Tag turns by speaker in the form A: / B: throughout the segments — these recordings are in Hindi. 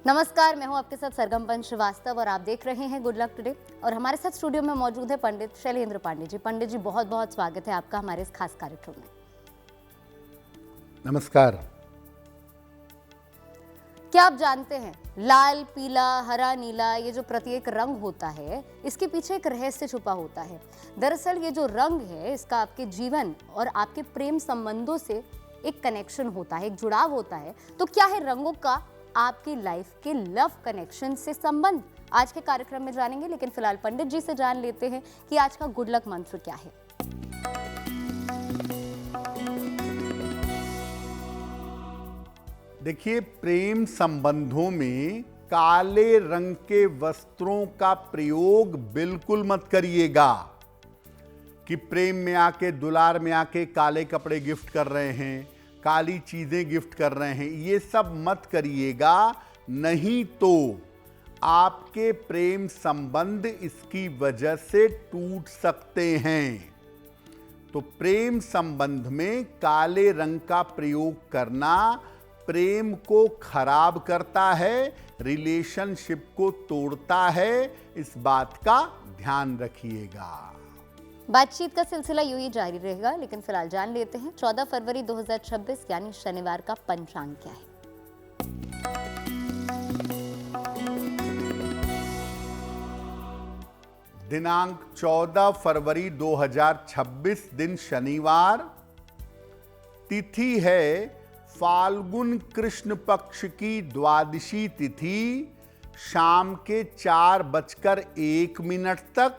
A: नमस्कार, मैं हूं आपके साथ सरगम पंच श्रीवास्तव और आप देख रहे हैं गुड लक टुडे। और हमारे साथ स्टूडियो में मौजूद है पंडित शैलेंद्र पांडे जी। पंडित जी, बहुत बहुत स्वागत है आपका हमारे इस खास कार्यक्रम में।
B: नमस्कार।
A: क्या आप जानते हैं, लाल, पीला, हरा, नीला, ये जो प्रत्येक रंग होता है, इसके पीछे एक रहस्य छुपा होता है। दरअसल ये जो रंग है, इसका आपके जीवन और आपके प्रेम संबंधों से एक कनेक्शन होता है, एक जुड़ाव होता है। तो क्या है रंगों का आपकी लाइफ के लव कनेक्शन से संबंध? आज के कार्यक्रम में जानेंगे, लेकिन फिलहाल पंडित जी से जान लेते हैं कि आज का गुड लक मंत्र क्या है।
B: देखिए, प्रेम संबंधों में काले रंग के वस्त्रों का प्रयोग बिल्कुल मत करिएगा कि प्रेम में आके, दुलार में आके काले कपड़े गिफ्ट कर रहे हैं, काली चीजें गिफ्ट कर रहे हैं। ये सब मत करिएगा, नहीं तो आपके प्रेम संबंध इसकी वजह से टूट सकते हैं। तो प्रेम संबंध में काले रंग का प्रयोग करना प्रेम को खराब करता है, रिलेशनशिप को तोड़ता है। इस बात का ध्यान रखिएगा।
A: बातचीत का सिलसिला यूं ही जारी रहेगा, लेकिन फिलहाल जान लेते हैं 14 फरवरी 2026 यानी शनिवार का पंचांग क्या है।
B: दिनांक 14 फरवरी 2026, दिन शनिवार। तिथि है फाल्गुन कृष्ण पक्ष की द्वादशी तिथि, शाम के 4:01 तक।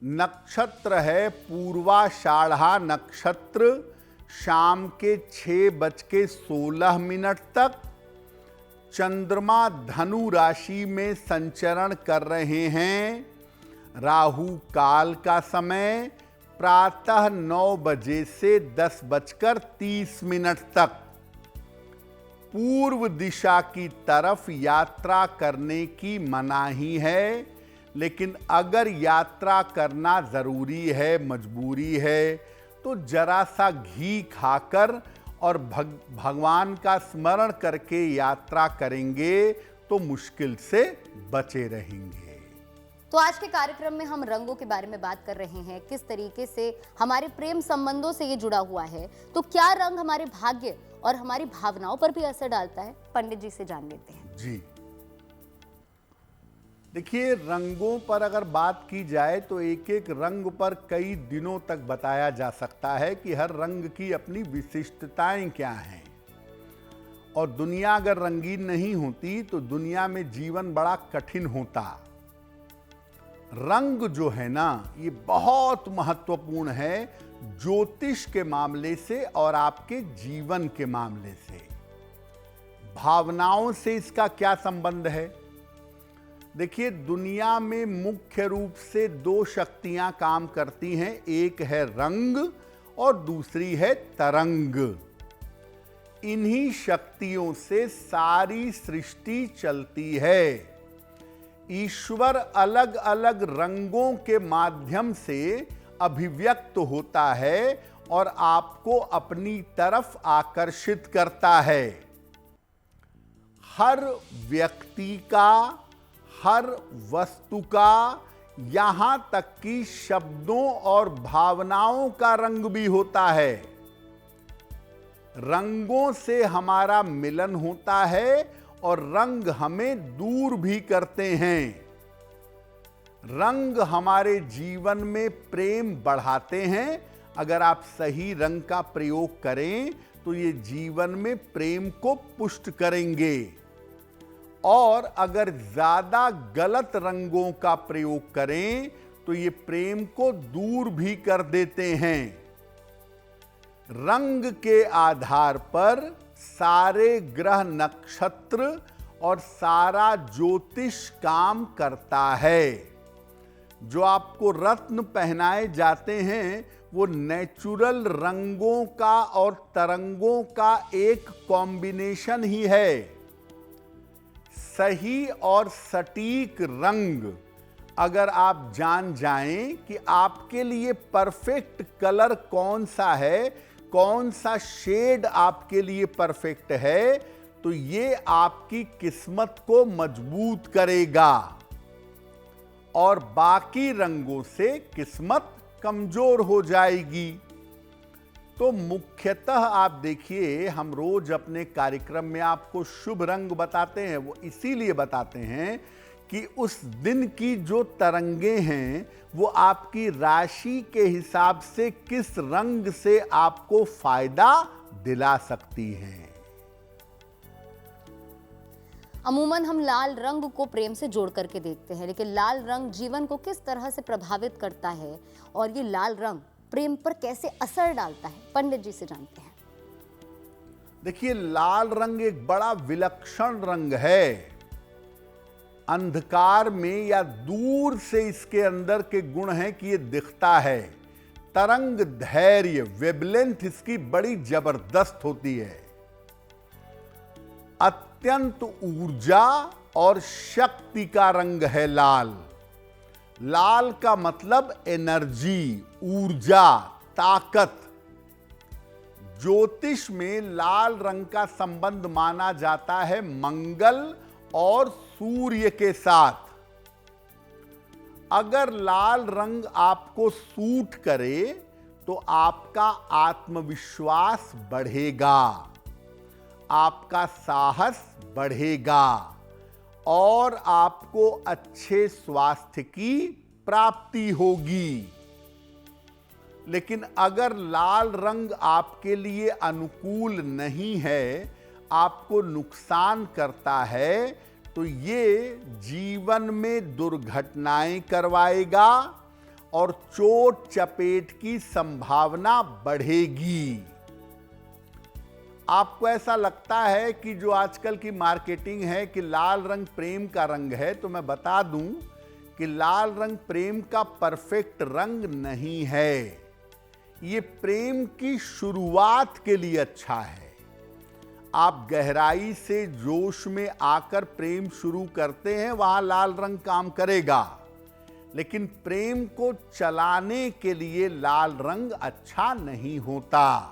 B: नक्षत्र है पूर्वाषाढ़ा नक्षत्र, शाम के 6:16 तक। चंद्रमा धनु राशि में संचरण कर रहे हैं। राहु काल का समय प्रातः 9 बजे से 10:30 तक। पूर्व दिशा की तरफ यात्रा करने की मनाही है, लेकिन अगर यात्रा करना जरूरी है, मजबूरी है, तो जरा सा घी खाकर और भगवान का स्मरण करके यात्रा करेंगे तो मुश्किल से बचे रहेंगे।
A: तो आज के कार्यक्रम में हम रंगों के बारे में बात कर रहे हैं, किस तरीके से हमारे प्रेम संबंधों से ये जुड़ा हुआ है। तो क्या रंग हमारे भाग्य और हमारी भावनाओं पर भी असर डालता है? पंडित जी से जान लेते हैं।
B: जी देखिए, रंगों पर अगर बात की जाए तो एक एक रंग पर कई दिनों तक बताया जा सकता है कि हर रंग की अपनी विशिष्टताएं क्या हैं। और दुनिया अगर रंगीन नहीं होती तो दुनिया में जीवन बड़ा कठिन होता। रंग जो है ना, ये बहुत महत्वपूर्ण है ज्योतिष के मामले से और आपके जीवन के मामले से। भावनाओं से इसका क्या संबंध है? देखिए, दुनिया में मुख्य रूप से 2 शक्तियां काम करती हैं, एक है रंग और दूसरी है तरंग। इन्हीं शक्तियों से सारी सृष्टि चलती है। ईश्वर अलग अलग रंगों के माध्यम से अभिव्यक्त होता है और आपको अपनी तरफ आकर्षित करता है। हर व्यक्ति का, हर वस्तु का, यहां तक कि शब्दों और भावनाओं का रंग भी होता है। रंगों से हमारा मिलन होता है और रंग हमें दूर भी करते हैं। रंग हमारे जीवन में प्रेम बढ़ाते हैं। अगर आप सही रंग का प्रयोग करें तो ये जीवन में प्रेम को पुष्ट करेंगे। और अगर ज्यादा गलत रंगों का प्रयोग करें तो ये प्रेम को दूर भी कर देते हैं। रंग के आधार पर सारे ग्रह, नक्षत्र और सारा ज्योतिष काम करता है। जो आपको रत्न पहनाए जाते हैं वो नेचुरल रंगों का और तरंगों का एक कॉम्बिनेशन ही है। सही और सटीक रंग अगर आप जान जाएं कि आपके लिए परफेक्ट कलर कौन सा है, कौन सा शेड आपके लिए परफेक्ट है, तो ये आपकी किस्मत को मजबूत करेगा और बाकी रंगों से किस्मत कमजोर हो जाएगी। तो मुख्यतः आप देखिए, हम रोज अपने कार्यक्रम में आपको शुभ रंग बताते हैं। वो इसीलिए बताते हैं कि उस दिन की जो तरंगें हैं वो आपकी राशि के हिसाब से किस रंग से आपको फायदा दिला सकती हैं।
A: अमूमन हम लाल रंग को प्रेम से जोड़ करके देखते हैं, लेकिन लाल रंग जीवन को किस तरह से प्रभावित करता है और ये लाल रंग प्रेम पर कैसे असर डालता है, पंडित जी से जानते हैं।
B: देखिए, लाल रंग एक बड़ा विलक्षण रंग है। अंधकार में या दूर से इसके अंदर के गुण हैं कि ये दिखता है। तरंग धैर्य, वेवलेंथ इसकी बड़ी जबरदस्त होती है। अत्यंत ऊर्जा और शक्ति का रंग है लाल। लाल का मतलब एनर्जी, ऊर्जा, ताकत। ज्योतिष में लाल रंग का संबंध माना जाता है मंगल और सूर्य के साथ। अगर लाल रंग आपको सूट करे तो आपका आत्मविश्वास बढ़ेगा, आपका साहस बढ़ेगा और आपको अच्छे स्वास्थ्य की प्राप्ति होगी। लेकिन अगर लाल रंग आपके लिए अनुकूल नहीं है, आपको नुकसान करता है, तो ये जीवन में दुर्घटनाएं करवाएगा और चोट चपेट की संभावना बढ़ेगी। आपको ऐसा लगता है कि जो आजकल की मार्केटिंग है कि लाल रंग प्रेम का रंग है, तो मैं बता दूं कि लाल रंग प्रेम का परफेक्ट रंग नहीं है। ये प्रेम की शुरुआत के लिए अच्छा है। आप गहराई से जोश में आकर प्रेम शुरू करते हैं, वहां लाल रंग काम करेगा। लेकिन प्रेम को चलाने के लिए लाल रंग अच्छा नहीं होता।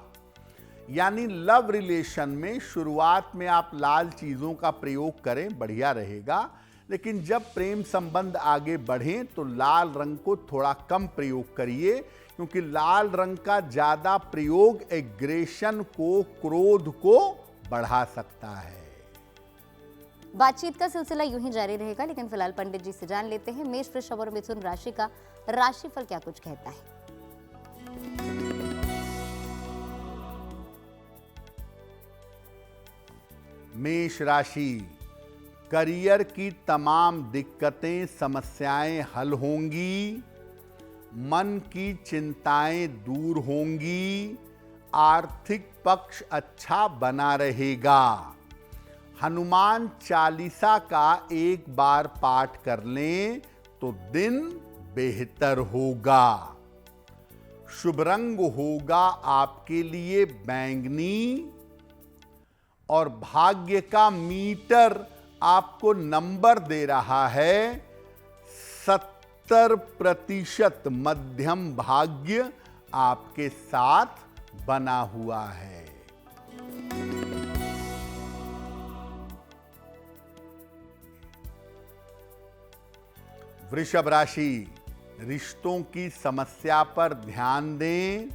B: यानी लव रिलेशन में शुरुआत में आप लाल चीजों का प्रयोग करें, बढ़िया रहेगा। लेकिन जब प्रेम संबंध आगे बढ़े तो लाल रंग को थोड़ा कम प्रयोग करिए, क्योंकि लाल रंग का ज्यादा प्रयोग एग्रेशन को, क्रोध को बढ़ा सकता है।
A: बातचीत का सिलसिला यूं ही जारी रहेगा, लेकिन फिलहाल पंडित जी से जान लेते हैं मेष, वृषभ और मिथुन राशि का राशिफल क्या कुछ कहता है।
B: मेष राशि, करियर की तमाम दिक्कतें, समस्याएं हल होंगी। मन की चिंताएं दूर होंगी। आर्थिक पक्ष अच्छा बना रहेगा। हनुमान चालीसा का एक बार पाठ कर लें तो दिन बेहतर होगा। शुभ रंग होगा आपके लिए बैंगनी और भाग्य का मीटर आपको नंबर दे रहा है 70% मध्यम भाग्य आपके साथ बना हुआ है। वृषभ राशि, रिश्तों की समस्या पर ध्यान दें।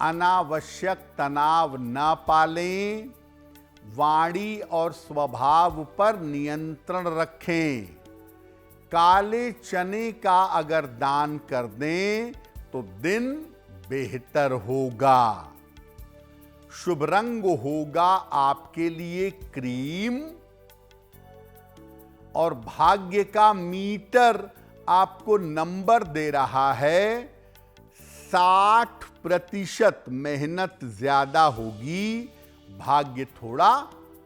B: अनावश्यक तनाव न पालें। वाणी और स्वभाव पर नियंत्रण रखें। काले चने का अगर दान कर दें तो दिन बेहतर होगा। शुभ रंग होगा आपके लिए क्रीम और भाग्य का मीटर आपको नंबर दे रहा है 60%। मेहनत ज्यादा होगी, भाग्य थोड़ा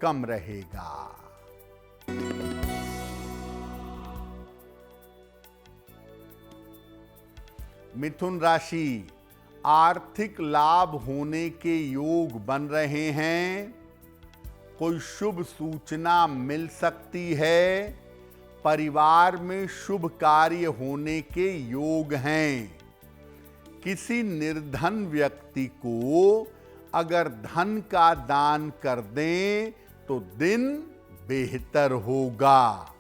B: कम रहेगा। मिथुन राशि, आर्थिक लाभ होने के योग बन रहे हैं। कोई शुभ सूचना मिल सकती है। परिवार में शुभ कार्य होने के योग हैं। किसी निर्धन व्यक्ति को अगर धन का दान कर दें तो दिन बेहतर होगा।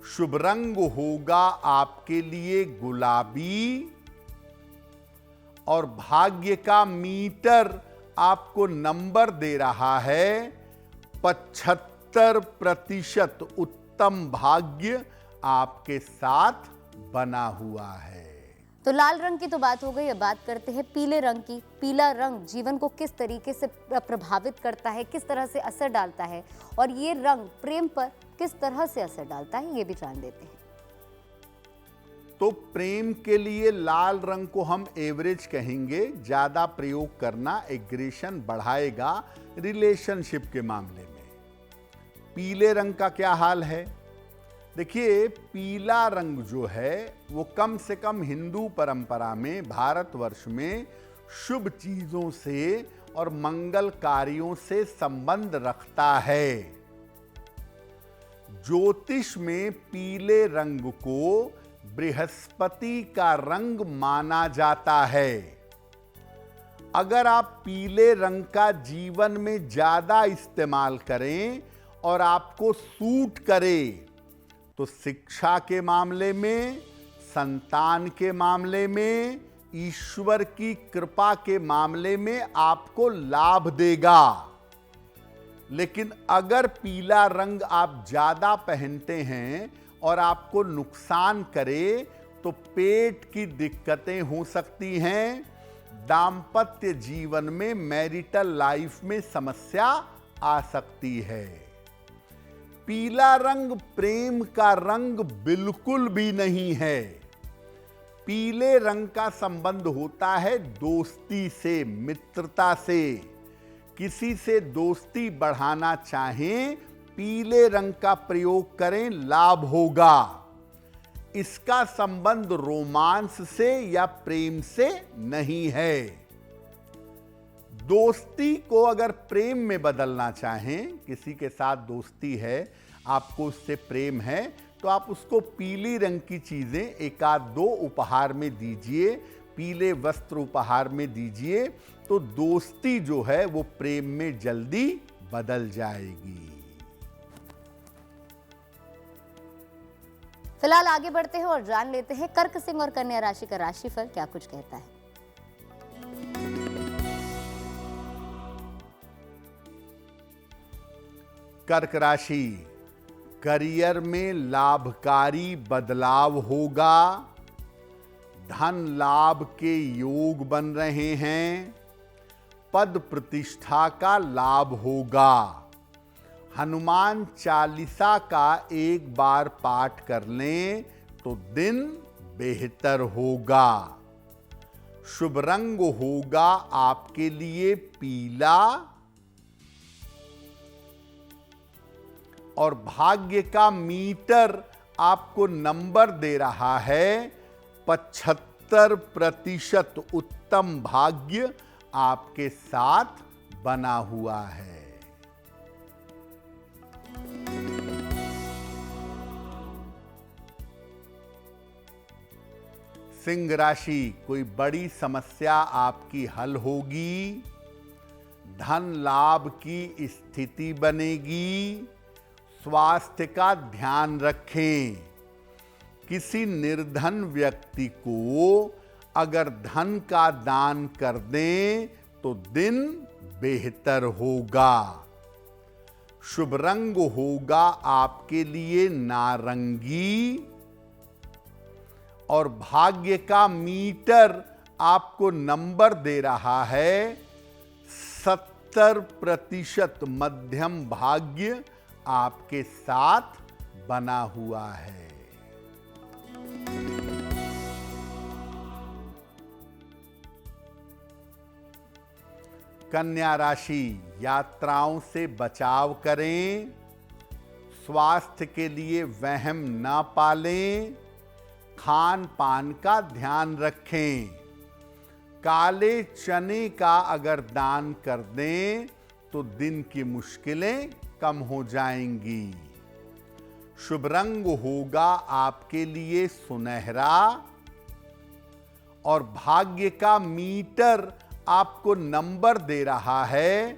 B: शुभ रंग होगा आपके लिए गुलाबी और भाग्य का मीटर आपको नंबर दे रहा है 75% उत्तम भाग्य आपके साथ बना हुआ है।
A: तो लाल रंग की तो बात हो गई, अब बात करते हैं पीले रंग की। पीला रंग जीवन को किस तरीके से प्रभावित करता है, किस तरह से असर डालता है, और ये रंग प्रेम पर किस तरह से असर डालता है, ये भी जान लेते हैं।
B: तो प्रेम के लिए लाल रंग को हम एवरेज कहेंगे। ज्यादा प्रयोग करना एग्रेशन बढ़ाएगा रिलेशनशिप के मामले में। पीले रंग का क्या हाल है? देखिए, पीला रंग जो है वो कम से कम हिंदू परंपरा में, भारतवर्ष में शुभ चीजों से और मंगल कार्यों से संबंध रखता है। ज्योतिष में पीले रंग को बृहस्पति का रंग माना जाता है। अगर आप पीले रंग का जीवन में ज्यादा इस्तेमाल करें और आपको सूट करे तो शिक्षा के मामले में, संतान के मामले में, ईश्वर की कृपा के मामले में आपको लाभ देगा। लेकिन अगर पीला रंग आप ज्यादा पहनते हैं और आपको नुकसान करे तो पेट की दिक्कतें हो सकती हैं, दाम्पत्य जीवन में, मैरिटल लाइफ में समस्या आ सकती है। पीला रंग प्रेम का रंग बिल्कुल भी नहीं है। पीले रंग का संबंध होता है दोस्ती से, मित्रता से। किसी से दोस्ती बढ़ाना चाहें, पीले रंग का प्रयोग करें, लाभ होगा। इसका संबंध रोमांस से या प्रेम से नहीं है। दोस्ती को अगर प्रेम में बदलना चाहें, किसी के साथ दोस्ती है, आपको उससे प्रेम है, तो आप उसको पीली रंग की चीजें एक आध दो उपहार में दीजिए, पीले वस्त्र उपहार में दीजिए, तो दोस्ती जो है वो प्रेम में जल्दी बदल जाएगी।
A: फिलहाल आगे बढ़ते हैं और जान लेते हैं कर्क सिंह और कन्या राशि का राशिफल क्या कुछ कहता है।
B: कर्क राशि, करियर में लाभकारी बदलाव होगा। धन लाभ के योग बन रहे हैं। पद प्रतिष्ठा का लाभ होगा। हनुमान चालीसा का एक बार पाठ कर लें तो दिन बेहतर होगा। शुभ रंग होगा आपके लिए पीला और भाग्य का मीटर आपको नंबर दे रहा है 75% उत्तम भाग्य आपके साथ बना हुआ है। सिंह राशि, कोई बड़ी समस्या आपकी हल होगी। धन लाभ की स्थिति बनेगी। स्वास्थ्य का ध्यान रखें। किसी निर्धन व्यक्ति को अगर धन का दान कर दें तो दिन बेहतर होगा। शुभ रंग होगा आपके लिए नारंगी और भाग्य का मीटर आपको नंबर दे रहा है 70% मध्यम भाग्य आपके साथ बना हुआ है। कन्या राशि, यात्राओं से बचाव करें। स्वास्थ्य के लिए वहम ना पालें। खान पान का ध्यान रखें। काले चने का अगर दान कर दें तो दिन की मुश्किलें कम हो जाएंगी। शुभ रंग होगा आपके लिए सुनहरा और भाग्य का मीटर आपको नंबर दे रहा है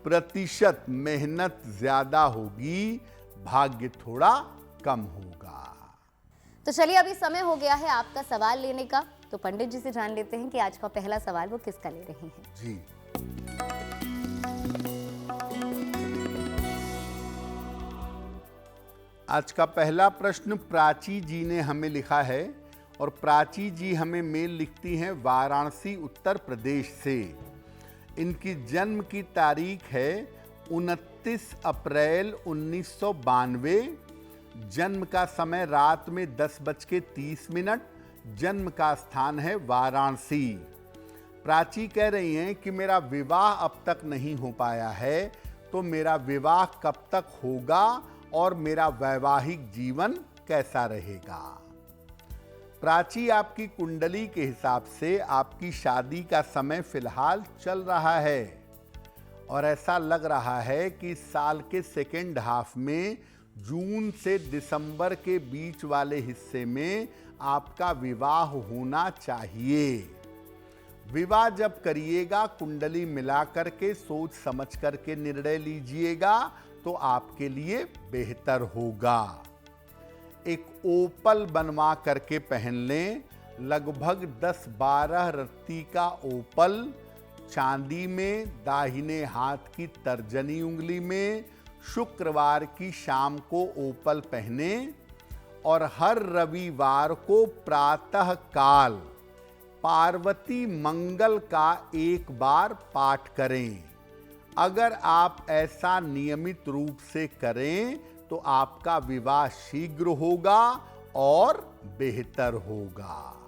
B: प्रतिशत मेहनत ज्यादा होगी, भाग्य थोड़ा कम होगा।
A: तो चलिए अभी समय हो गया है आपका सवाल लेने का, तो पंडित जी से जान लेते हैं कि आज का पहला सवाल वो किसका ले रहे हैं।
B: जी, आज का पहला प्रश्न प्राची जी ने हमें लिखा है और प्राची जी हमें मेल लिखती हैं वाराणसी उत्तर प्रदेश से। इनकी जन्म की तारीख है 29 अप्रैल 1992। जन्म का समय रात में 10:30। जन्म का स्थान है वाराणसी। प्राची कह रही हैं कि मेरा विवाह अब तक नहीं हो पाया है, तो मेरा विवाह कब तक होगा और मेरा वैवाहिक जीवन कैसा रहेगा। प्राची, आपकी कुंडली के हिसाब से आपकी शादी का समय फिलहाल चल रहा है और ऐसा लग रहा है कि इस साल के सेकेंड हाफ में जून से दिसंबर के बीच वाले हिस्से में आपका विवाह होना चाहिए। विवाह जब करिएगा कुंडली मिला करके सोच समझ करके निर्णय लीजिएगा तो आपके लिए बेहतर होगा। एक ओपल बनवा करके पहन लें, लगभग 10-12 रत्ती का ओपल, चांदी में, दाहिने हाथ की तर्जनी उंगली में। शुक्रवार की शाम को ओपल पहने और हर रविवार को प्रातः काल पार्वती मंगल का एक बार पाठ करें। अगर आप ऐसा नियमित रूप से करें तो आपका विवाह शीघ्र होगा और बेहतर होगा।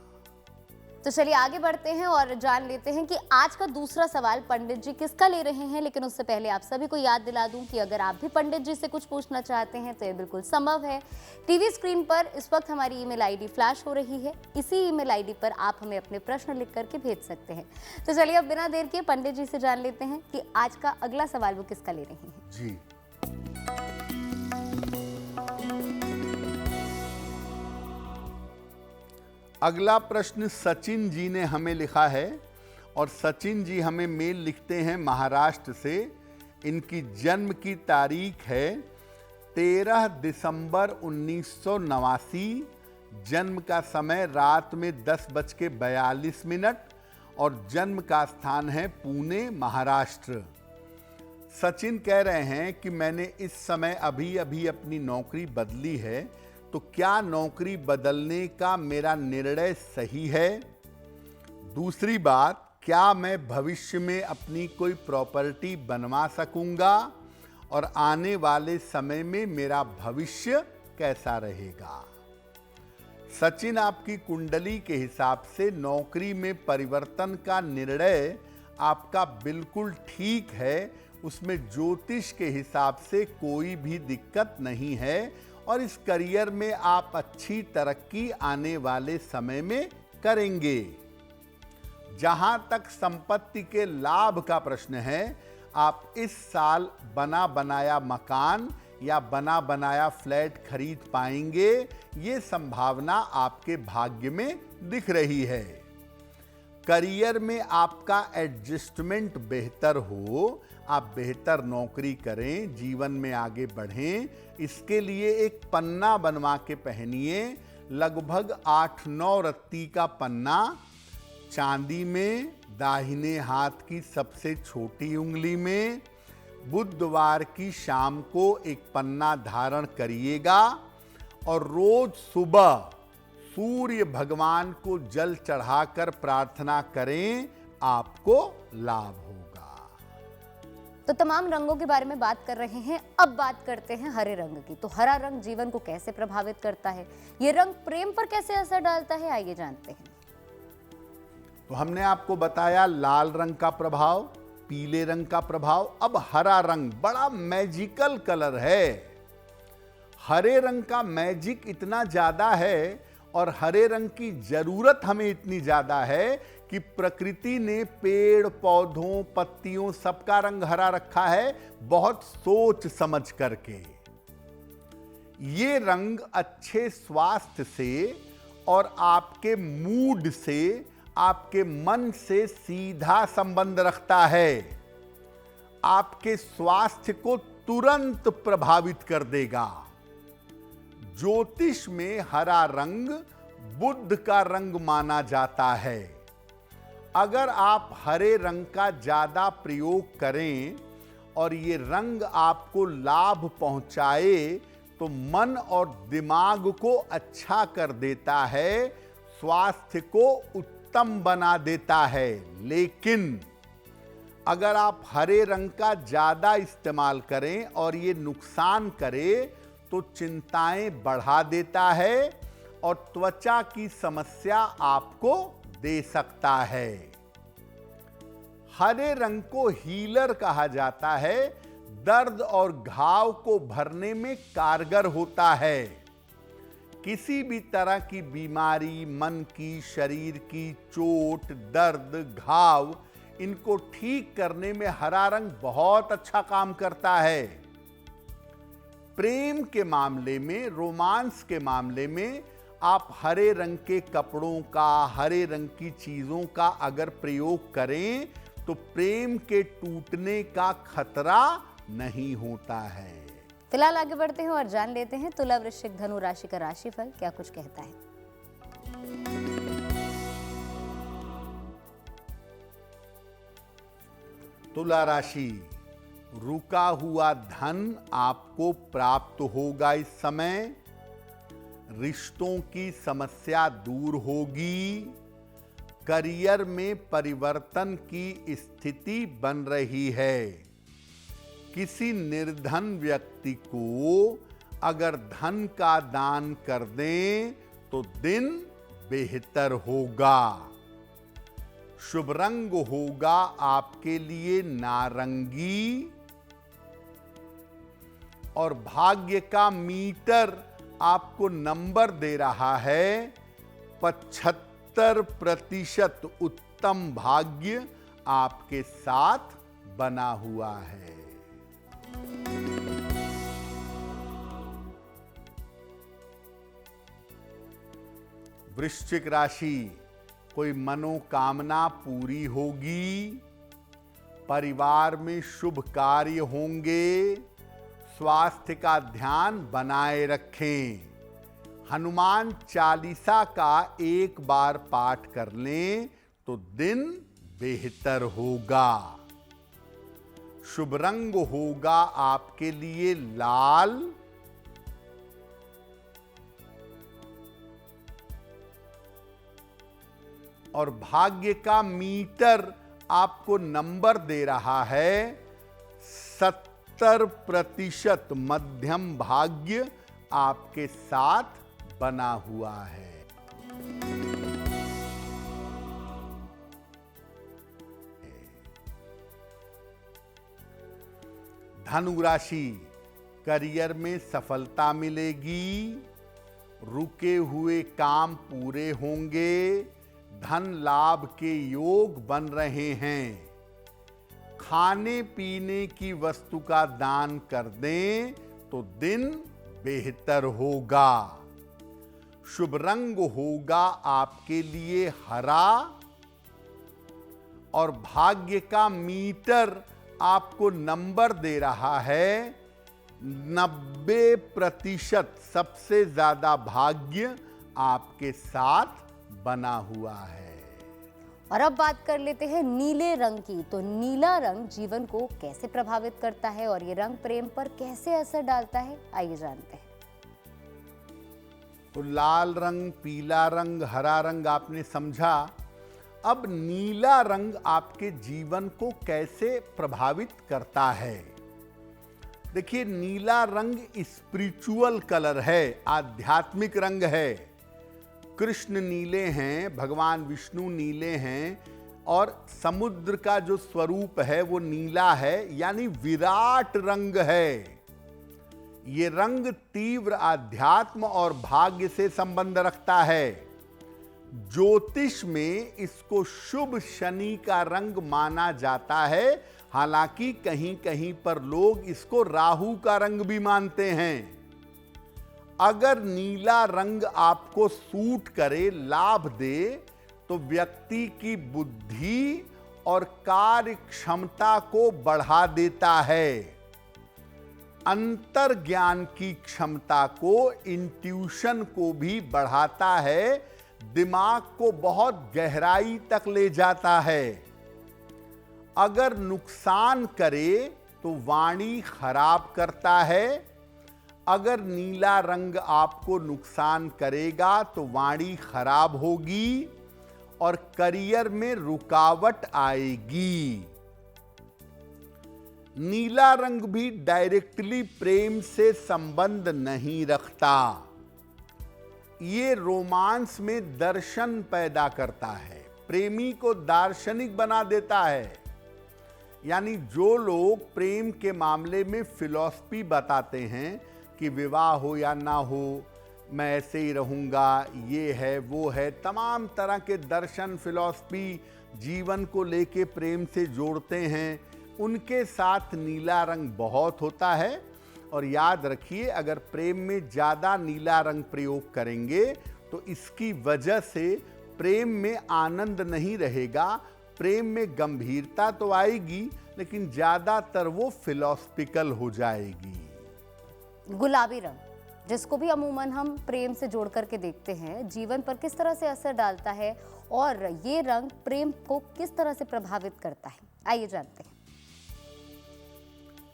A: तो चलिए आगे बढ़ते हैं और जान लेते हैं कि आज का दूसरा सवाल पंडित जी किसका ले रहे हैं। लेकिन उससे पहले आप सभी को याद दिला दूं कि अगर आप भी पंडित जी से कुछ पूछना चाहते हैं तो ये बिल्कुल संभव है। टीवी स्क्रीन पर इस वक्त हमारी ईमेल आईडी फ्लैश हो रही है, इसी ईमेल आईडी पर आप हमें अपने प्रश्न लिख करके भेज सकते हैं। तो चलिए अब बिना देर के पंडित जी से जान लेते हैं कि आज का अगला सवाल वो किसका ले रहे हैं।
B: जी, अगला प्रश्न सचिन जी ने हमें लिखा है और सचिन जी हमें मेल लिखते हैं महाराष्ट्र से। इनकी जन्म की तारीख है 13 दिसंबर 1989। जन्म का समय रात में 10:42 और जन्म का स्थान है पुणे, महाराष्ट्र। सचिन कह रहे हैं कि मैंने इस समय अभी अभी अपनी नौकरी बदली है, तो क्या नौकरी बदलने का मेरा निर्णय सही है? दूसरी बात, क्या मैं भविष्य में अपनी कोई प्रॉपर्टी बनवा सकूंगा और आने वाले समय में मेरा भविष्य कैसा रहेगा? सचिन, आपकी कुंडली के हिसाब से नौकरी में परिवर्तन का निर्णय आपका बिल्कुल ठीक है। उसमें ज्योतिष के हिसाब से कोई भी दिक्कत नहीं है और इस करियर में आप अच्छी तरक्की आने वाले समय में करेंगे। जहां तक संपत्ति के लाभ का प्रश्न है, आप इस साल बना बनाया मकान या बना बनाया फ्लैट खरीद पाएंगे। ये संभावना आपके भाग्य में दिख रही है। करियर में आपका एडजस्टमेंट बेहतर हो, आप बेहतर नौकरी करें, जीवन में आगे बढ़ें, इसके लिए एक पन्ना बनवा के पहनिए। लगभग 8-9 रत्ती का पन्ना, चांदी में, दाहिने हाथ की सबसे छोटी उंगली में। बुधवार की शाम को एक पन्ना धारण करिएगा और रोज सुबह सूर्य भगवान को जल चढ़ाकर प्रार्थना करें, आपको लाभ होगा।
A: तो तमाम रंगों के बारे में बात कर रहे हैं, अब बात करते हैं हरे रंग की। तो हरा रंग जीवन को कैसे प्रभावित करता है, ये रंग प्रेम पर कैसे असर डालता है, आइए जानते हैं।
B: तो हमने आपको बताया लाल रंग का प्रभाव, पीले रंग का प्रभाव। अब हरा रंग बड़ा मैजिकल कलर है। हरे रंग का मैजिक इतना ज्यादा है और हरे रंग की जरूरत हमें इतनी ज्यादा है कि प्रकृति ने पेड़ पौधों पत्तियों सबका रंग हरा रखा है, बहुत सोच समझ करके। ये रंग अच्छे स्वास्थ्य से और आपके मूड से, आपके मन से सीधा संबंध रखता है। आपके स्वास्थ्य को तुरंत प्रभावित कर देगा। ज्योतिष में हरा रंग बुध का रंग माना जाता है। अगर आप हरे रंग का ज्यादा प्रयोग करें और ये रंग आपको लाभ पहुंचाए तो मन और दिमाग को अच्छा कर देता है, स्वास्थ्य को उत्तम बना देता है। लेकिन अगर आप हरे रंग का ज्यादा इस्तेमाल करें और ये नुकसान करे तो चिंताएं बढ़ा देता है और त्वचा की समस्या आपको दे सकता है। हरे रंग को हीलर कहा जाता है, दर्द और घाव को भरने में कारगर होता है। किसी भी तरह की बीमारी, मन की, शरीर की, चोट, दर्द, घाव, इनको ठीक करने में हरा रंग बहुत अच्छा काम करता है। प्रेम के मामले में, रोमांस के मामले में आप हरे रंग के कपड़ों का, हरे रंग की चीजों का अगर प्रयोग करें तो प्रेम के टूटने का खतरा नहीं होता है।
A: फिलहाल आगे बढ़ते हैं और जान लेते हैं तुला, वृश्चिक, धनु राशि का राशिफल क्या कुछ कहता है।
B: तुला राशि, रुका हुआ धन आपको प्राप्त होगा इस समय। रिश्तों की समस्या दूर होगी। करियर में परिवर्तन की स्थिति बन रही है। किसी निर्धन व्यक्ति को अगर धन का दान कर दें तो दिन बेहतर होगा। शुभ रंग होगा आपके लिए नारंगी और भाग्य का मीटर आपको नंबर दे रहा है 75% उत्तम भाग्य आपके साथ बना हुआ है। वृश्चिक राशि, कोई मनोकामना पूरी होगी। परिवार में शुभ कार्य होंगे। स्वास्थ्य का ध्यान बनाए रखें। हनुमान चालीसा का एक बार पाठ कर लें तो दिन बेहतर होगा। शुभ रंग होगा आपके लिए लाल और भाग्य का मीटर आपको नंबर दे रहा है 70% मध्यम भाग्य आपके साथ बना हुआ है। धनु राशि, करियर में सफलता मिलेगी। रुके हुए काम पूरे होंगे। धन लाभ के योग बन रहे हैं। खाने पीने की वस्तु का दान कर दें तो दिन बेहतर होगा। शुभ रंग होगा आपके लिए हरा और भाग्य का मीटर आपको नंबर दे रहा है 90%। सबसे ज्यादा भाग्य आपके साथ बना हुआ है।
A: और अब बात कर लेते हैं नीले रंग की। तो नीला रंग जीवन को कैसे प्रभावित करता है और ये रंग प्रेम पर कैसे असर डालता है, आइए जानते हैं।
B: तो लाल रंग, पीला रंग, हरा रंग आपने समझा। अब नीला रंग आपके जीवन को कैसे प्रभावित करता है। देखिए, नीला रंग स्पिरिचुअल कलर है, आध्यात्मिक रंग है। कृष्ण नीले हैं, भगवान विष्णु नीले हैं और समुद्र का जो स्वरूप है वो नीला है, यानी विराट रंग है। ये रंग तीव्र आध्यात्म और भाग्य से संबंध रखता है। ज्योतिष में इसको शुभ शनि का रंग माना जाता है। हालांकि कहीं कहीं पर लोग इसको राहु का रंग भी मानते हैं। अगर नीला रंग आपको सूट करे, लाभ दे, तो व्यक्ति की बुद्धि और कार्य क्षमता को बढ़ा देता है। अंतर ज्ञान की क्षमता को, इंट्यूशन को भी बढ़ाता है, दिमाग को बहुत गहराई तक ले जाता है। अगर नुकसान करे तो वाणी खराब करता है। अगर नीला रंग आपको नुकसान करेगा तो वाणी खराब होगी और करियर में रुकावट आएगी। नीला रंग भी डायरेक्टली प्रेम से संबंध नहीं रखता। ये रोमांस में दर्शन पैदा करता है, प्रेमी को दार्शनिक बना देता है। यानी जो लोग प्रेम के मामले में फिलॉसफी बताते हैं कि विवाह हो या ना हो, मैं ऐसे ही रहूँगा, ये है वो है, तमाम तरह के दर्शन, फिलॉसफी जीवन को लेके प्रेम से जोड़ते हैं, उनके साथ नीला रंग बहुत होता है। और याद रखिए, अगर प्रेम में ज़्यादा नीला रंग प्रयोग करेंगे तो इसकी वजह से प्रेम में आनंद नहीं रहेगा। प्रेम में गंभीरता तो आएगी लेकिन ज़्यादातर वो फिलॉसफिकल हो जाएगी।
A: गुलाबी रंग, जिसको भी अमूमन हम प्रेम से जोड़ करके देखते हैं, जीवन पर किस तरह से असर डालता है और ये रंग प्रेम को किस तरह से प्रभावित करता है, आइए जानते हैं।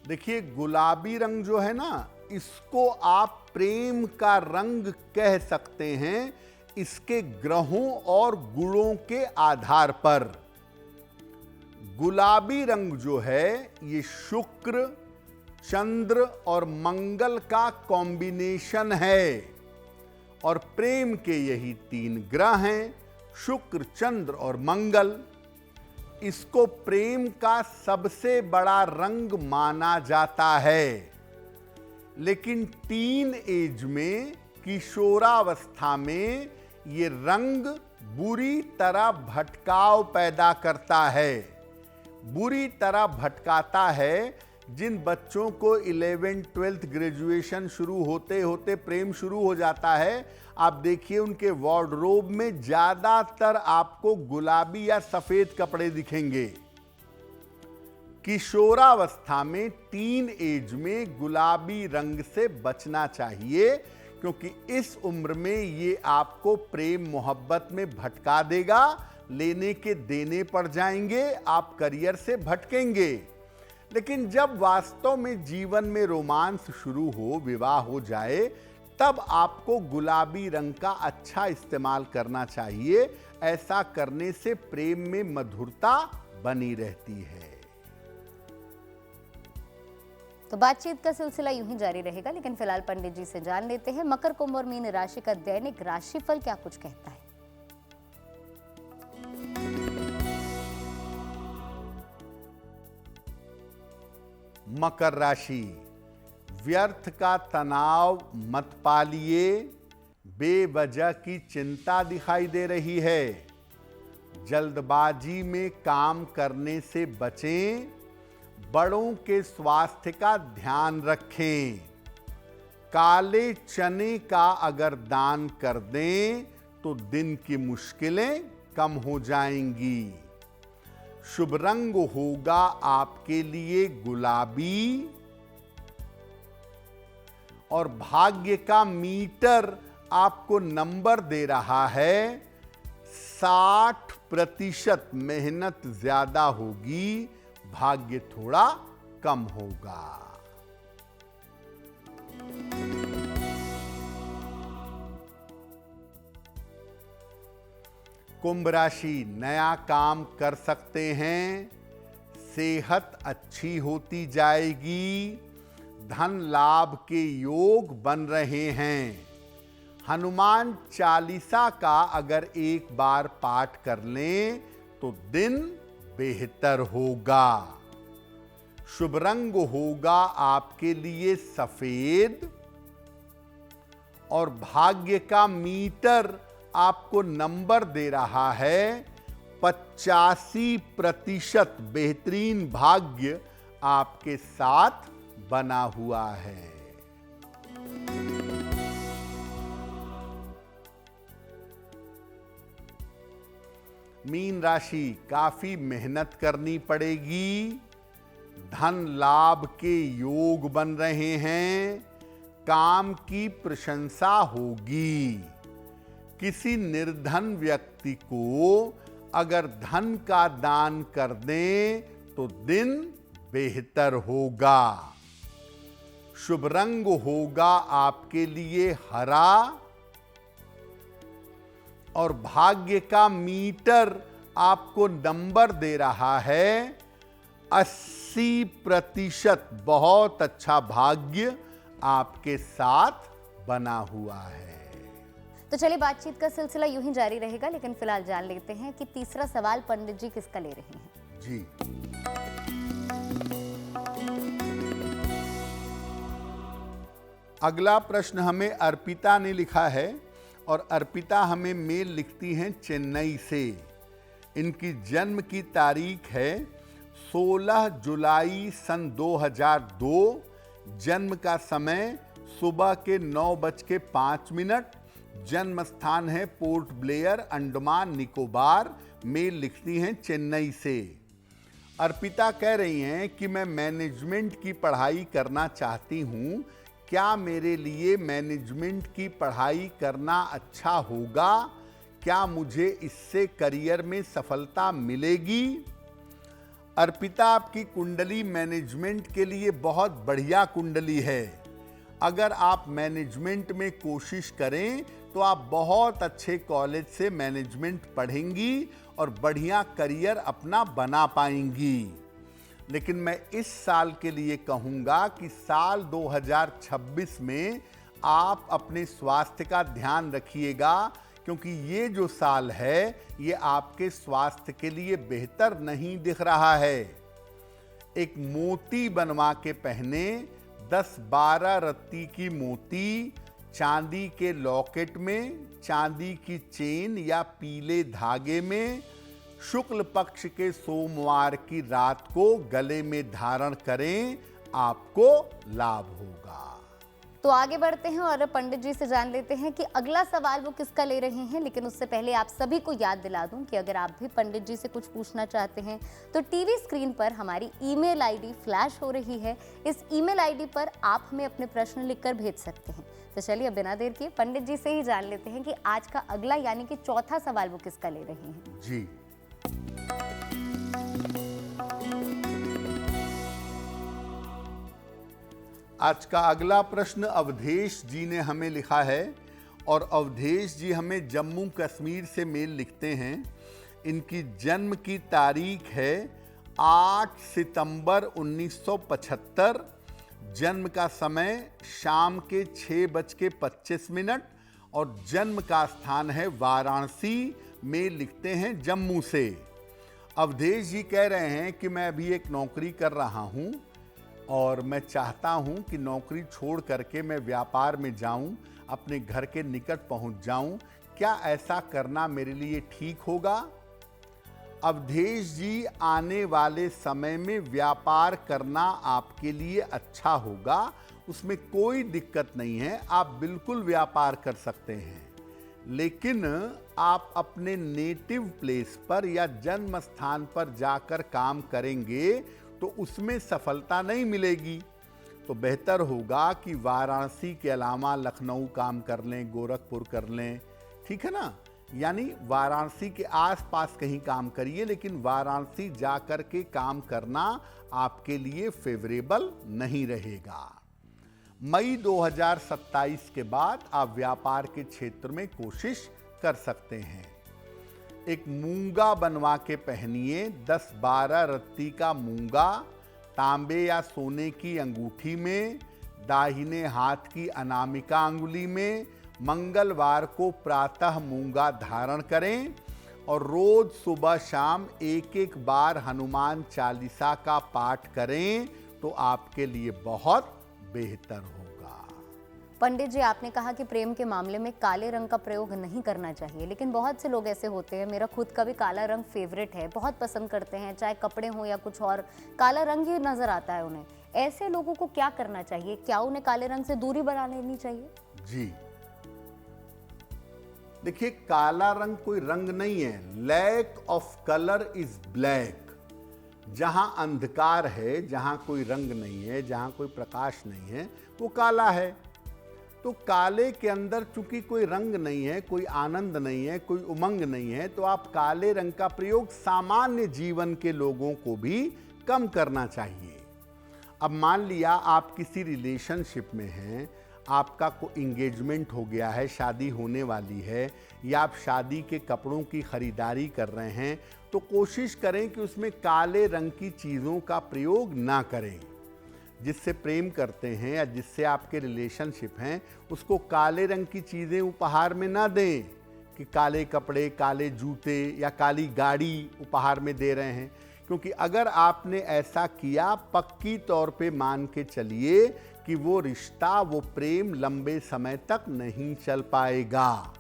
B: देखिए, गुलाबी रंग जो है ना, इसको आप प्रेम का रंग कह सकते हैं, इसके ग्रहों और गुणों के आधार पर। गुलाबी रंग जो है ये शुक्र, चंद्र और मंगल का कॉम्बिनेशन है और प्रेम के यही 3 ग्रह हैं, शुक्र, चंद्र और मंगल। इसको प्रेम का सबसे बड़ा रंग माना जाता है। लेकिन टीन एज में, किशोरावस्था में, ये रंग बुरी तरह भटकाव पैदा करता है। बुरी तरह भटकाता है। जिन बच्चों को 11th 12th ग्रेजुएशन शुरू होते होते प्रेम शुरू हो जाता है, आप देखिए उनके वार्डरोब में ज्यादातर आपको गुलाबी या सफेद कपड़े दिखेंगे। किशोरावस्था में, टीन एज में गुलाबी रंग से बचना चाहिए, क्योंकि इस उम्र में ये आपको प्रेम मोहब्बत में भटका देगा। लेने के देने पड़ जाएंगे, आप करियर से भटकेंगे। लेकिन जब वास्तव में जीवन में रोमांस शुरू हो, विवाह हो जाए, तब आपको गुलाबी रंग का अच्छा इस्तेमाल करना चाहिए। ऐसा करने से प्रेम में मधुरता बनी रहती है।
A: तो बातचीत का सिलसिला यूं ही जारी रहेगा, लेकिन फिलहाल पंडित जी से जान लेते हैं मकर, कुंभ और मीन राशि का दैनिक राशिफल क्या कुछ कहता है।
B: मकर राशि, व्यर्थ का तनाव मत पालिए। बेवजह की चिंता दिखाई दे रही है। जल्दबाजी में काम करने से बचें। बड़ों के स्वास्थ्य का ध्यान रखें। काले चने का अगर दान कर दें तो दिन की मुश्किलें कम हो जाएंगी। शुभ रंग होगा आपके लिए गुलाबी और भाग्य का मीटर आपको नंबर दे रहा है 60%। मेहनत ज्यादा होगी, भाग्य थोड़ा कम होगा। कुंभ राशि, नया काम कर सकते हैं। सेहत अच्छी होती जाएगी। धन लाभ के योग बन रहे हैं। हनुमान चालीसा का अगर एक बार पाठ कर लें तो दिन बेहतर होगा। शुभ रंग होगा आपके लिए सफेद और भाग्य का मीटर आपको नंबर दे रहा है 85%। बेहतरीन भाग्य आपके साथ बना हुआ है। मीन राशि, काफी मेहनत करनी पड़ेगी। धन लाभ के योग बन रहे हैं। काम की प्रशंसा होगी। किसी निर्धन व्यक्ति को अगर धन का दान कर दें तो दिन बेहतर होगा। शुभ रंग होगा आपके लिए हरा और भाग्य का मीटर आपको नंबर दे रहा है 80%। बहुत अच्छा भाग्य आपके साथ बना हुआ है।
A: तो चलिए बातचीत का सिलसिला यूं ही जारी रहेगा, लेकिन फिलहाल जान लेते हैं कि तीसरा सवाल पंडित जी किसका ले रहे हैं।
B: जी, अगला प्रश्न हमें अर्पिता ने लिखा है और अर्पिता हमें मेल लिखती हैं चेन्नई से। इनकी जन्म की तारीख है 16 जुलाई सन 2002। जन्म का समय सुबह के 9:05। जन्म स्थान है पोर्ट ब्लेयर, अंडमान निकोबार। मेल लिखती हैं चेन्नई से। अर्पिता कह रही हैं कि मैं मैनेजमेंट की पढ़ाई करना चाहती हूँ। क्या मेरे लिए मैनेजमेंट की पढ़ाई करना अच्छा होगा? क्या मुझे इससे करियर में सफलता मिलेगी? अर्पिता, आपकी कुंडली मैनेजमेंट के लिए बहुत बढ़िया कुंडली है। अगर आप मैनेजमेंट में कोशिश करें तो आप बहुत अच्छे कॉलेज से मैनेजमेंट पढ़ेंगी और बढ़िया करियर अपना बना पाएंगी। लेकिन मैं इस साल के लिए कहूँगा कि साल 2026 में आप अपने स्वास्थ्य का ध्यान रखिएगा, क्योंकि ये जो साल है ये आपके स्वास्थ्य के लिए बेहतर नहीं दिख रहा है। एक मोती बनवा के पहने, 10-12 रत्ती की मोती चांदी के लॉकेट में, चांदी की चेन या पीले धागे में, शुक्ल पक्ष के सोमवार की रात को गले में धारण करें, आपको लाभ होगा।
A: तो आगे बढ़ते हैं और पंडित जी से जान लेते हैं कि अगला सवाल वो किसका ले रहे हैं। लेकिन उससे पहले आप सभी को याद दिला दूं कि अगर आप भी पंडित जी से कुछ पूछना चाहते हैं तो टीवी स्क्रीन पर हमारी ईमेल आईडी फ्लैश हो रही है। इस ईमेल आईडी पर आप हमें अपने प्रश्न लिखकर भेज सकते हैं। तो चलिए बिना देर किए पंडित जी से ही जान लेते हैं कि आज का अगला यानी कि चौथा सवाल वो किसका ले रहे हैं।
B: जी, आज का अगला प्रश्न अवधेश जी ने हमें लिखा है और अवधेश जी हमें जम्मू कश्मीर से मेल लिखते हैं। इनकी जन्म की तारीख है 8 सितंबर 1975। जन्म का समय शाम के 6:25 और जन्म का स्थान है वाराणसी। मेल लिखते हैं जम्मू से। अवधेश जी कह रहे हैं कि मैं अभी एक नौकरी कर रहा हूं और मैं चाहता हूं कि नौकरी छोड़ करके मैं व्यापार में जाऊं, अपने घर के निकट पहुंच जाऊं। क्या ऐसा करना मेरे लिए ठीक होगा? अवधेश जी, आने वाले समय में व्यापार करना आपके लिए अच्छा होगा, उसमें कोई दिक्कत नहीं है। आप बिल्कुल व्यापार कर सकते हैं, लेकिन आप अपने नेटिव प्लेस पर या जन्म स्थान पर जाकर काम करेंगे तो उसमें सफलता नहीं मिलेगी। तो बेहतर होगा कि वाराणसी के अलावा लखनऊ काम कर लें, गोरखपुर कर लें, ठीक है ना। यानी वाराणसी के आसपास कहीं काम करिए, लेकिन वाराणसी जाकर के काम करना आपके लिए फेवरेबल नहीं रहेगा। मई 2027 के बाद आप व्यापार के क्षेत्र में कोशिश कर सकते हैं। एक मूंगा बनवा के पहनिए, 10-12 रत्ती का मूंगा तांबे या सोने की अंगूठी में, दाहिने हाथ की अनामिका अंगुली में। मंगलवार को प्रातः मूंगा धारण करें और रोज सुबह शाम एक बार हनुमान चालीसा का पाठ करें तो आपके लिए बहुत बेहतर होगा।
A: पंडित जी, आपने कहा कि प्रेम के मामले में काले रंग का प्रयोग नहीं करना चाहिए, लेकिन बहुत से लोग ऐसे होते हैं, मेरा खुद का भी काला रंग फेवरेट है, बहुत पसंद करते हैं, चाहे कपड़े हो या कुछ और, काला रंग ही नजर आता है उन्हें। ऐसे लोगों को क्या करना चाहिए? क्या उन्हें काले रंग से दूरी बना लेनी चाहिए?
B: जी, देखिए, काला रंग कोई रंग नहीं है। Lack of colour is black. जहां अंधकार है, जहां कोई रंग नहीं है, जहां कोई प्रकाश नहीं है, वो काला है। तो काले के अंदर चूंकि कोई रंग नहीं है, कोई आनंद नहीं है, कोई उमंग नहीं है, तो आप काले रंग का प्रयोग सामान्य जीवन के लोगों को भी कम करना चाहिए। अब मान लिया आप किसी रिलेशनशिप में हैं, आपका कोई इंगेजमेंट हो गया है, शादी होने वाली है, या आप शादी के कपड़ों की खरीदारी कर रहे हैं, तो कोशिश करें कि उसमें काले रंग की चीज़ों का प्रयोग ना करें। जिससे प्रेम करते हैं या जिससे आपके रिलेशनशिप हैं, उसको काले रंग की चीज़ें उपहार में ना दें कि काले कपड़े, काले जूते या काली गाड़ी उपहार में दे रहे हैं। क्योंकि अगर आपने ऐसा किया, पक्की तौर पे मान के चलिए कि वो रिश्ता, वो प्रेम लंबे समय तक नहीं चल पाएगा।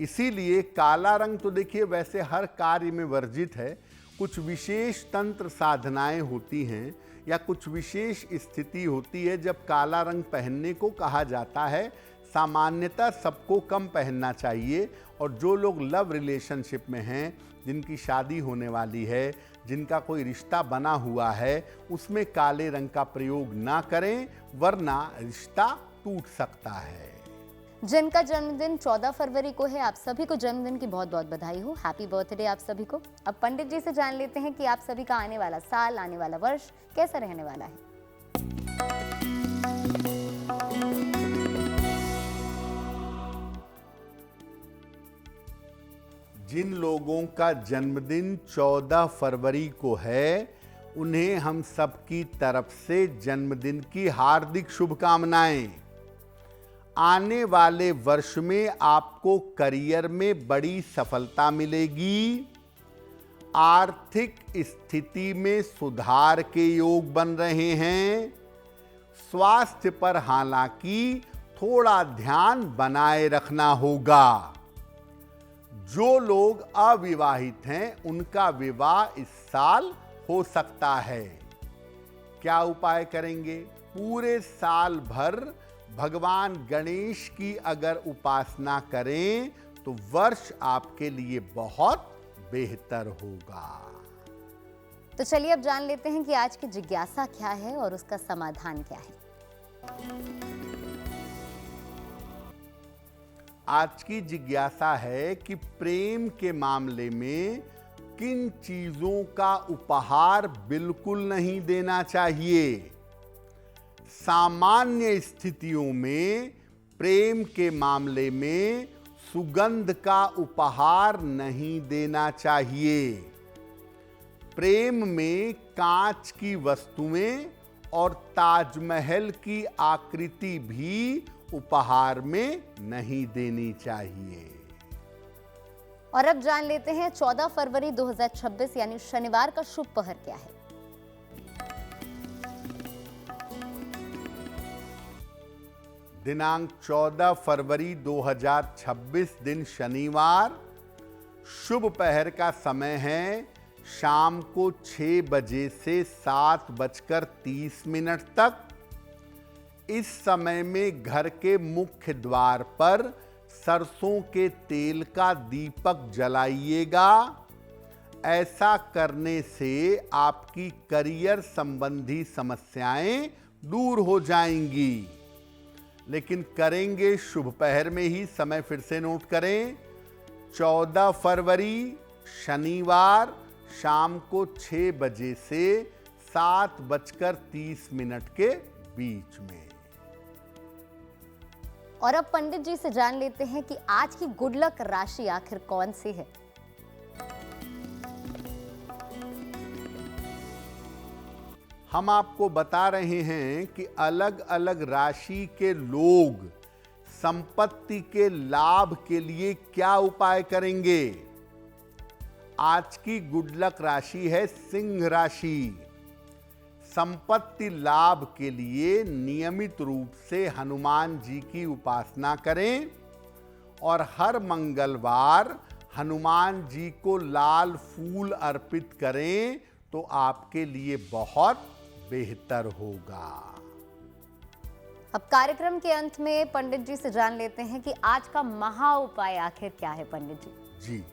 B: इसीलिए काला रंग तो देखिए वैसे हर कार्य में वर्जित है। कुछ विशेष तंत्र साधनाएं होती हैं या कुछ विशेष स्थिति होती है जब काला रंग पहनने को कहा जाता है। सामान्यतः सबको कम पहनना चाहिए, और जो लोग लव रिलेशनशिप में हैं, जिनकी शादी होने वाली है, जिनका कोई रिश्ता बना हुआ है, उसमें काले रंग का प्रयोग ना करें, वरना रिश्ता टूट सकता है।
A: जिनका जन्मदिन 14 फरवरी को है, आप सभी को जन्मदिन की बहुत बहुत बधाई हो। हैप्पी बर्थडे आप सभी को। अब पंडित जी से जान लेते हैं कि आप सभी का आने वाला साल, आने वाला वर्ष कैसा रहने वाला है।
B: जिन लोगों का जन्मदिन 14 फरवरी को है, उन्हें हम सबकी तरफ से जन्मदिन की हार्दिक शुभकामनाएं। आने वाले वर्ष में आपको करियर में बड़ी सफलता मिलेगी। आर्थिक स्थिति में सुधार के योग बन रहे हैं। स्वास्थ्य पर हालांकि थोड़ा ध्यान बनाए रखना होगा। जो लोग अविवाहित हैं, उनका विवाह इस साल हो सकता है। क्या उपाय करेंगे? पूरे साल भर भगवान गणेश की अगर उपासना करें तो वर्ष आपके लिए बहुत बेहतर होगा।
A: तो चलिए अब जान लेते हैं कि आज की जिज्ञासा क्या है और उसका समाधान क्या है।
B: आज की जिज्ञासा है कि प्रेम के मामले में किन चीजों का उपहार बिल्कुल नहीं देना चाहिए। सामान्य स्थितियों में प्रेम के मामले में सुगंध का उपहार नहीं देना चाहिए। प्रेम में कांच की वस्तुएं और ताजमहल की आकृति भी उपहार में नहीं देनी चाहिए।
A: और अब जान लेते हैं 14 फरवरी 2026 यानी शनिवार का शुभ पहर क्या है।
B: दिनांक 14 फरवरी 2026 दिन शनिवार। शुभ पहर का समय है शाम को 6 बजे से 7:30 तक। इस समय में घर के मुख्य द्वार पर सरसों के तेल का दीपक जलाइएगा। ऐसा करने से आपकी करियर संबंधी समस्याएं दूर हो जाएंगी। लेकिन करेंगे शुभ पहर में ही। समय फिर से नोट करें, 14 फरवरी शनिवार शाम को 6 बजे से 7:30 के बीच में।
A: और अब पंडित जी से जान लेते हैं कि आज की गुड लक राशि आखिर कौन सी है।
B: हम आपको बता रहे हैं कि अलग अलग राशि के लोग संपत्ति के लाभ के लिए क्या उपाय करेंगे। आज की गुड लक राशि है सिंह राशि। संपत्ति लाभ के लिए नियमित रूप से हनुमान जी की उपासना करें और हर मंगलवार हनुमान जी को लाल फूल अर्पित करें तो आपके लिए बहुत बेहतर होगा।
A: अब कार्यक्रम के अंत में पंडित जी से जान लेते हैं कि आज का महा उपाय आखिर क्या है पंडित जी।
B: जी,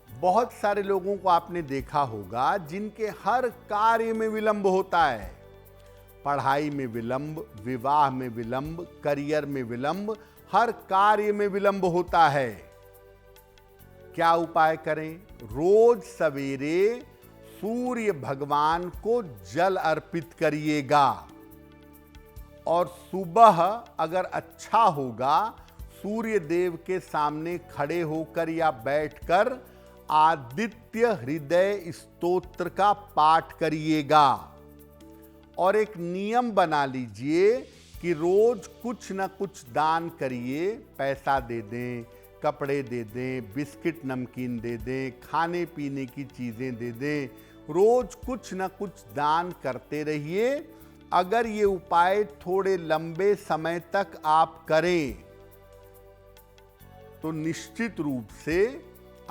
B: बहुत सारे लोगों को आपने देखा होगा जिनके हर कार्य में विलंब होता है। पढ़ाई में विलंब, विवाह में विलंब, करियर में विलंब, हर कार्य में विलंब होता है। क्या उपाय करें? रोज सवेरे सूर्य भगवान को जल अर्पित करिएगा और सुबह अगर अच्छा होगा सूर्य देव के सामने खड़े होकर या बैठकर आदित्य हृदय स्तोत्र का पाठ करिएगा। और एक नियम बना लीजिए कि रोज कुछ न कुछ दान करिए। पैसा दे दें, कपड़े दे दें, बिस्किट नमकीन दे दें, खाने पीने की चीजें दे दें, रोज कुछ न कुछ दान करते रहिए। अगर ये उपाय थोड़े लंबे समय तक आप करें तो निश्चित रूप से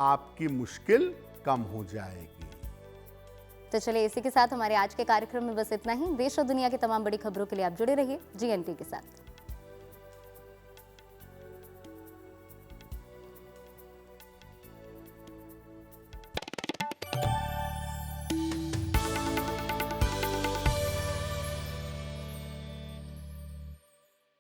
B: आपकी मुश्किल कम हो जाएगी।
A: तो चलिए इसी के साथ हमारे आज के कार्यक्रम में बस इतना ही। देश और दुनिया की तमाम बड़ी खबरों के लिए आप जुड़े रहिए GNT के साथ।